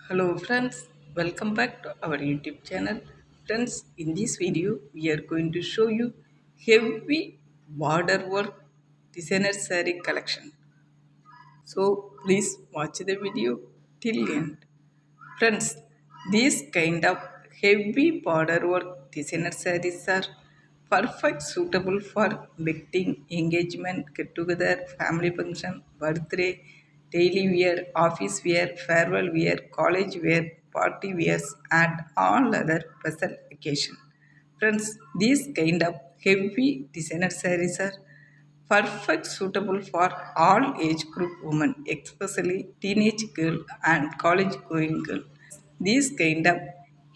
Hello friends, welcome back to our YouTube channel. Friends, in this video we are going to show you heavy border work designer saree collection. So please watch the video till end. Friends, these kind of heavy border work designer sarees are perfect suitable for wedding, engagement, get together, family function, birthday, daily wear, office wear, farewell wear, college wear, party wears, and all other special occasion. Friends, these kind of heavy designer sarees are perfect suitable for all age group women, especially teenage girl and college going girl. These kind of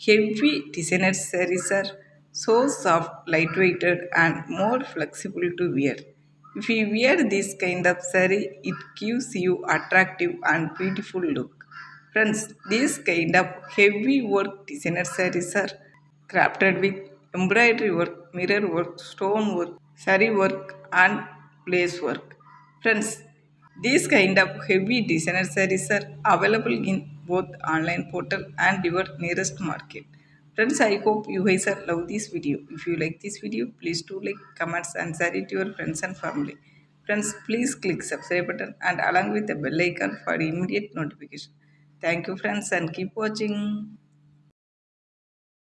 heavy designer sarees are so soft, lightweighted and more flexible to wear. If you wear this kind of saree, it gives you attractive and beautiful look. Friends, these kind of heavy work designer sarees are crafted with embroidery work, mirror work, stone work, saree work, and lace work. Friends, these kind of heavy designer sarees are available in both online portal and your nearest market. Friends, I hope you guys are love this video. If you like this video, please do like, comments, and share it to your friends and family. Friends, please click subscribe button and along with the bell icon for immediate notification. Thank you, friends, and keep watching.